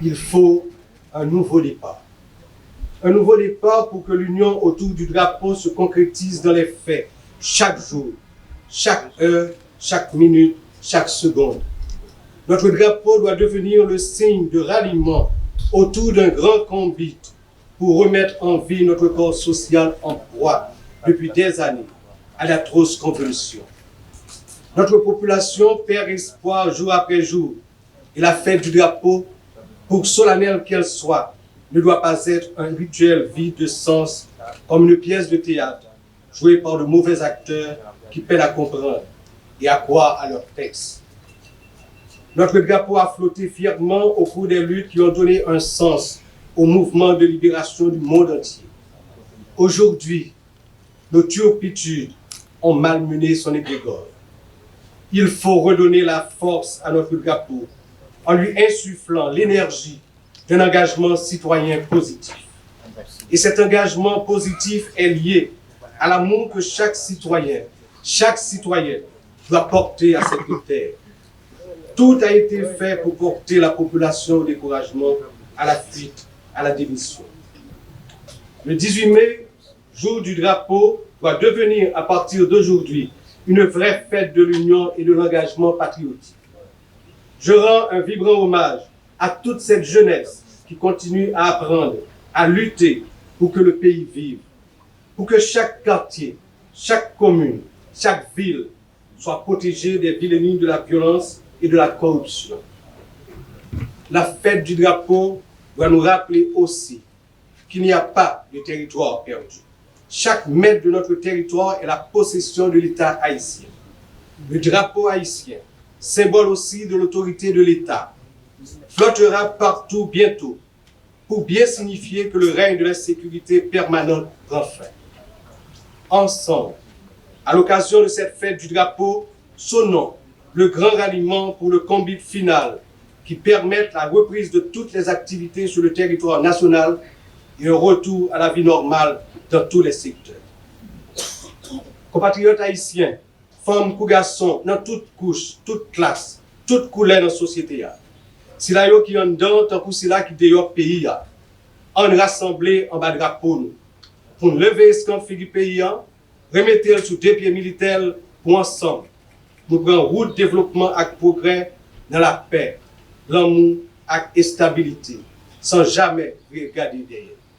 il faut un nouveau départ. Un nouveau départ pour que l'union autour du drapeau se concrétise dans les faits, chaque jour, chaque heure, chaque minute, chaque seconde. Notre drapeau doit devenir le signe de ralliement autour d'un grand combat pour remettre en vie notre corps social en proie depuis des années à d'atroces convulsions. Notre population perd espoir jour après jour et la fête du drapeau, pour solennelle qu'elle soit, ne doit pas être un rituel vide de sens comme une pièce de théâtre jouée par de mauvais acteurs qui peinent à comprendre et à croire à leur texte. Notre drapeau a flotté fièrement au cours des luttes qui ont donné un sens au mouvement de libération du monde entier. Aujourd'hui, nos turpitudes ont malmené son égrégore. Il faut redonner la force à notre drapeau en lui insufflant l'énergie d'un engagement citoyen positif. Et cet engagement positif est lié à l'amour que chaque citoyen, chaque citoyenne doit porter à cette terre. Tout a été fait pour porter la population au découragement, à la fuite, à la démission. Le 18 mai, jour du drapeau, doit devenir à partir d'aujourd'hui une vraie fête de l'union et de l'engagement patriotique. Je rends un vibrant hommage à toute cette jeunesse qui continue à apprendre, à lutter pour que le pays vive, pour que chaque quartier, chaque commune, chaque ville soit protégée des vilainies de la violence et de la corruption. La fête du drapeau doit nous rappeler aussi qu'il n'y a pas de territoire perdu. Chaque mètre de notre territoire est la possession de l'État haïtien. Le drapeau haïtien, symbole aussi de l'autorité de l'État, flottera partout bientôt pour bien signifier que le règne de l'insécurité permanente prend fin. Ensemble, à l'occasion de cette fête du drapeau, sonnons le grand ralliement pour le combat final qui permette la reprise de toutes les activités sur le territoire national et un retour à la vie normale dans tous les secteurs. Compatriotes haïtiens, femmes ou garçons, dans toutes couches, toutes classes, toutes couleurs dans la société. Si la yo qui en dedans, tant que si la qui dehors pays, on rassemblé en bas de drapeau pour lever escamp figure pays, remettre sous deux pieds militaires pour ensemble, nous prendre route développement et progrès dans la paix, l'amour et la stabilité, sans jamais regarder derrière.